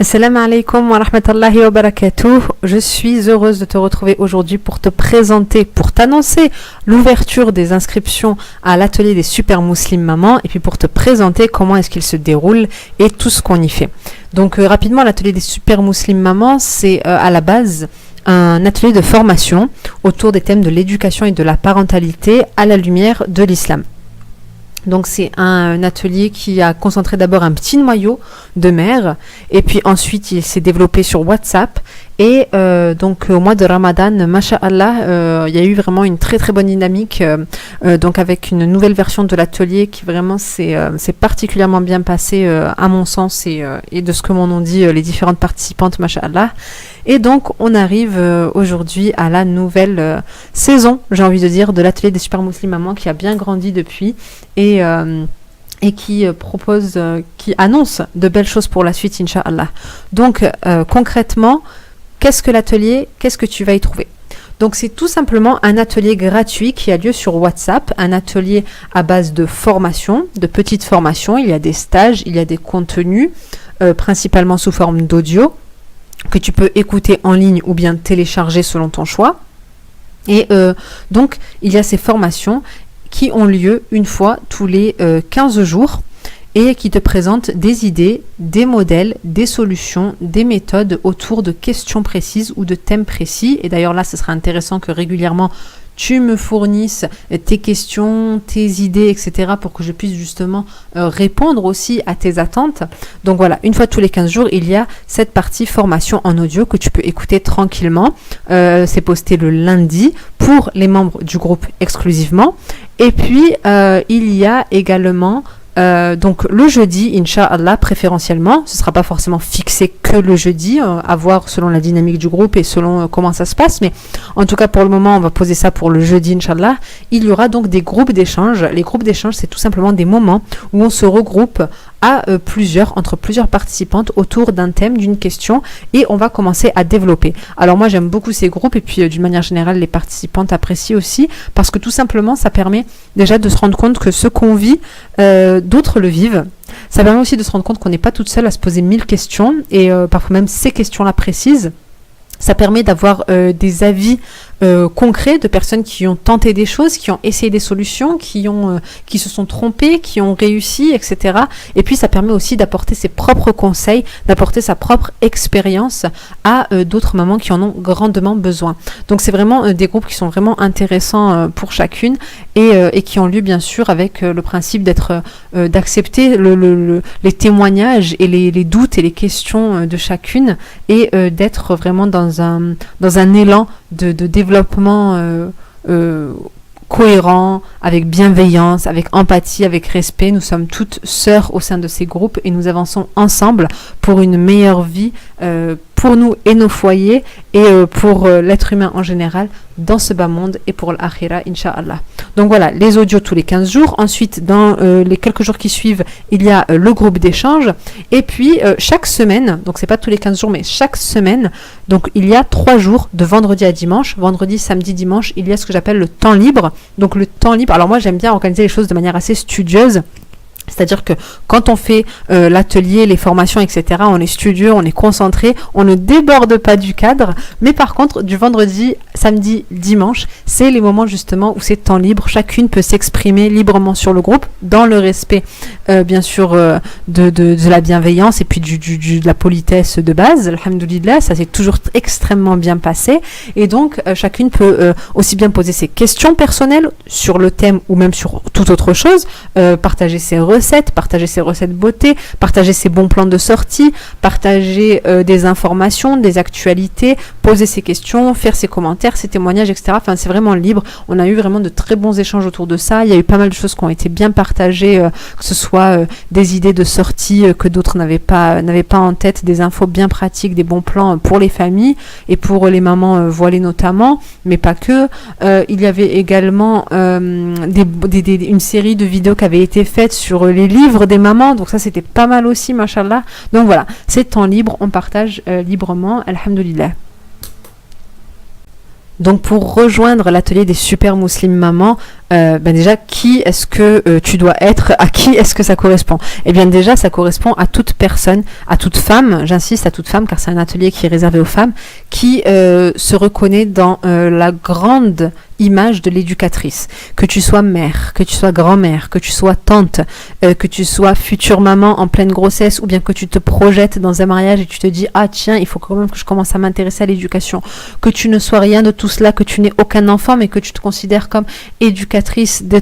Assalamu alaikum wa rahmatullahi wa barakatuh. Je suis heureuse de te retrouver aujourd'hui pour te présenter, pour t'annoncer l'ouverture des inscriptions à l'atelier des super muslims mamans et puis pour te présenter comment est-ce qu'il se déroule et tout ce qu'on y fait. Donc rapidement, l'atelier des super muslims mamans, c'est à la base un atelier de formation autour des thèmes de l'éducation et de la parentalité à la lumière de l'islam. Donc c'est un atelier qui a concentré d'abord un petit noyau de mères et puis ensuite il s'est développé sur WhatsApp et donc au mois de Ramadan, masha'Allah, il y a eu vraiment une très très bonne dynamique donc avec une nouvelle version de l'atelier qui vraiment s'est particulièrement bien passé à mon sens et de ce que m'en ont dit les différentes participantes, masha'Allah. Et donc on arrive aujourd'hui à la nouvelle saison, j'ai envie de dire, de l'atelier des super muslims mamans qui a bien grandi depuis et qui propose, qui annonce de belles choses pour la suite, Inch'Allah. Donc concrètement, qu'est-ce que l'atelier? Qu'est-ce que tu vas y trouver? Donc c'est tout simplement un atelier gratuit qui a lieu sur WhatsApp, un atelier à base de formation, de petites formations. Il y a des stages, il y a des contenus, principalement sous forme d'audio, que tu peux écouter en ligne ou bien télécharger selon ton choix. Et donc il y a ces formations qui ont lieu une fois tous les 15 jours et qui te présentent des idées, des modèles, des solutions, des méthodes autour de questions précises ou de thèmes précis. Et d'ailleurs là, ce sera intéressant que régulièrement tu me fournisses tes questions, tes idées, etc. pour que je puisse justement répondre aussi à tes attentes. Donc voilà, une fois tous les 15 jours, il y a cette partie formation en audio que tu peux écouter tranquillement. C'est posté le lundi pour les membres du groupe exclusivement. Et puis, il y a également donc le jeudi, Inch'Allah, préférentiellement, ce ne sera pas forcément fixé que le jeudi, à voir selon la dynamique du groupe et selon comment ça se passe, mais en tout cas pour le moment on va poser ça pour le jeudi, Inch'Allah. Il y aura donc des groupes d'échange. Les groupes d'échange, c'est tout simplement des moments où on se regroupe à entre plusieurs participantes autour d'un thème, d'une question, et on va commencer à développer. Alors moi j'aime beaucoup ces groupes et puis d'une manière générale les participantes apprécient aussi parce que tout simplement ça permet déjà de se rendre compte que ce qu'on vit, d'autres le vivent. Ça permet aussi de se rendre compte qu'on n'est pas toute seule à se poser 1000 questions et parfois même ces questions-là précises. Ça permet d'avoir des avis concrets de personnes qui ont tenté des choses, qui ont essayé des solutions, qui se sont trompées, qui ont réussi, etc. Et puis ça permet aussi d'apporter ses propres conseils, d'apporter sa propre expérience à d'autres mamans qui en ont grandement besoin. Donc c'est vraiment des groupes qui sont vraiment intéressants pour chacune et qui ont lieu bien sûr avec le principe d'accepter les témoignages et les doutes et les questions de chacune et d'être vraiment dans un élan de développement cohérent, avec bienveillance, avec empathie, avec respect. Nous sommes toutes sœurs au sein de ces groupes et nous avançons ensemble pour une meilleure vie pour nous et nos foyers et pour l'être humain en général dans ce bas monde et pour l'akhira, Inch'Allah. Donc voilà, les audios tous les 15 jours. Ensuite, dans les quelques jours qui suivent, il y a le groupe d'échange. Et puis, chaque semaine, donc c'est pas tous les 15 jours, mais chaque semaine, donc il y a 3 jours de vendredi à dimanche. Vendredi, samedi, dimanche, il y a ce que j'appelle le temps libre. Donc le temps libre, alors moi j'aime bien organiser les choses de manière assez studieuse. C'est-à-dire que quand on fait l'atelier, les formations, etc., on est studieux, on est concentré, on ne déborde pas du cadre. Mais par contre, du vendredi, samedi, dimanche, c'est les moments justement où c'est temps libre. Chacune peut s'exprimer librement sur le groupe, dans le respect, bien sûr, de la bienveillance et puis de la politesse de base. Alhamdoulilah, ça s'est toujours extrêmement bien passé. Et donc, chacune peut aussi bien poser ses questions personnelles sur le thème ou même sur toute autre chose, partager ses partager ses recettes beauté, partager ses bons plans de sortie, partager des informations, des actualités, poser ses questions, faire ses commentaires, ses témoignages, etc. Enfin, c'est vraiment libre. On a eu vraiment de très bons échanges autour de ça. Il y a eu pas mal de choses qui ont été bien partagées, que ce soit des idées de sortie que d'autres n'avaient pas en tête, des infos bien pratiques, des bons plans pour les familles et pour les mamans voilées notamment, mais pas que. Il y avait également une série de vidéos qui avaient été faites sur les livres des mamans, donc ça c'était pas mal aussi, mashallah. Donc voilà, c'est temps libre, on partage librement, alhamdoulilah. Donc pour rejoindre l'atelier des super muslims mamans, déjà, qui est-ce que tu dois être, à qui est-ce que ça correspond? Eh bien déjà, ça correspond à toute personne, à toute femme, j'insiste, à toute femme, car c'est un atelier qui est réservé aux femmes, qui se reconnaît dans la grande image de l'éducatrice. Que tu sois mère, que tu sois grand-mère, que tu sois tante, que tu sois future maman en pleine grossesse, ou bien que tu te projettes dans un mariage et tu te dis, ah tiens, il faut quand même que je commence à m'intéresser à l'éducation. Que tu ne sois rien de tout cela, que tu n'aies aucun enfant, mais que tu te considères comme éducatrice de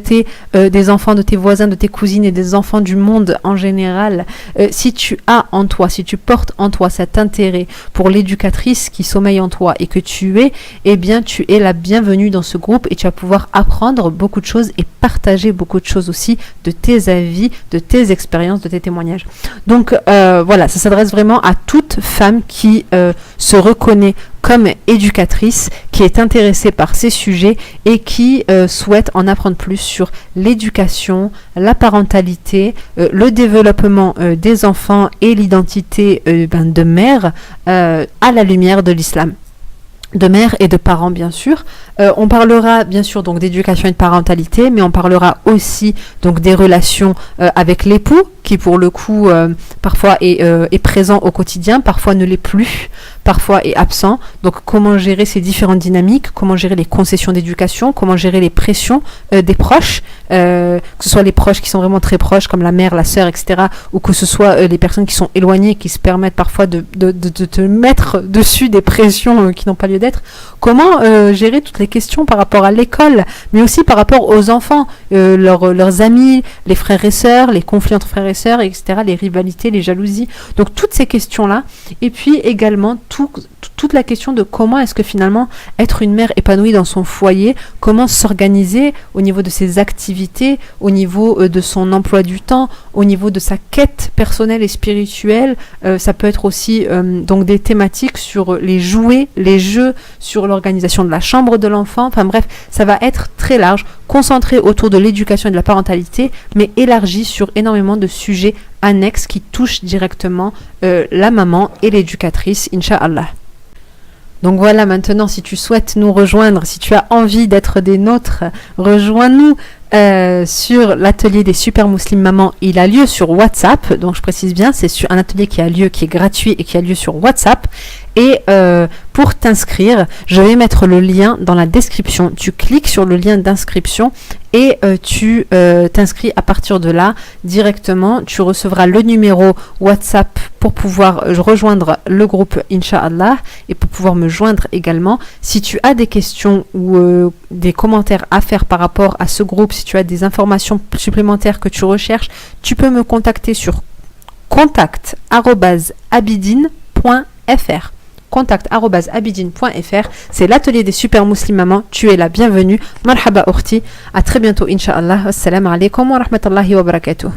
des enfants de tes voisins, de tes cousines et des enfants du monde en général. Si tu as en toi, si tu portes en toi cet intérêt pour l'éducatrice qui sommeille en toi et que tu es, eh bien tu es la bienvenue dans ce groupe et tu vas pouvoir apprendre beaucoup de choses et partager beaucoup de choses aussi de tes avis, de tes expériences, de tes témoignages. Donc voilà, ça s'adresse vraiment à toute femme qui se reconnaît comme éducatrice, qui est intéressée par ces sujets et qui souhaite en apprendre plus sur l'éducation, la parentalité, le développement des enfants et l'identité de mère à la lumière de l'islam. De mère et de parents bien sûr. On parlera bien sûr donc d'éducation et de parentalité, mais on parlera aussi donc des relations avec l'époux qui pour le coup parfois est présent au quotidien, parfois ne l'est plus, parfois est absent. Donc comment gérer ces différentes dynamiques, comment gérer les concessions d'éducation, comment gérer les pressions des proches, que ce soit les proches qui sont vraiment très proches comme la mère, la sœur, etc. ou que ce soit les personnes qui sont éloignées qui se permettent parfois de te mettre dessus des pressions qui n'ont pas lieu d'être. Comment gérer toutes les questions par rapport à l'école, mais aussi par rapport aux enfants, leurs amis, les frères et sœurs, les conflits entre frères et sœurs, etc., les rivalités, les jalousies. Donc toutes ces questions-là, et puis également toute la question de comment est-ce que finalement être une mère épanouie dans son foyer, comment s'organiser au niveau de ses activités, au niveau de son emploi du temps, au niveau de sa quête personnelle et spirituelle. Ça peut être aussi donc des thématiques sur les jouets, les jeux, sur l'organisation de la chambre de l'enfant. Enfin bref, ça va être très large, concentré autour de l'éducation et de la parentalité, mais élargi sur énormément de sujets annexes qui touchent directement la maman et l'éducatrice, Inch'Allah. Donc voilà, maintenant, si tu souhaites nous rejoindre, si tu as envie d'être des nôtres, rejoins-nous sur l'atelier des super musulmanes mamans. Il a lieu sur WhatsApp, donc je précise bien, c'est sur un atelier qui a lieu, qui est gratuit et qui a lieu sur WhatsApp. Et pour t'inscrire, je vais mettre le lien dans la description. Tu cliques sur le lien d'inscription et tu t'inscris à partir de là directement. Tu recevras le numéro WhatsApp pour pouvoir rejoindre le groupe Inch'Allah et pour pouvoir me joindre également. Si tu as des questions ou des commentaires à faire par rapport à ce groupe, si tu as des informations supplémentaires que tu recherches, tu peux me contacter sur contact@abidine.fr. contact@abidine.fr. C'est l'atelier des super musulmanes mamans. Tu es la bienvenue. Marhaba Urti. À très bientôt, Inch'Allah. Assalamu alaikum wa rahmatullahi wa barakatuh.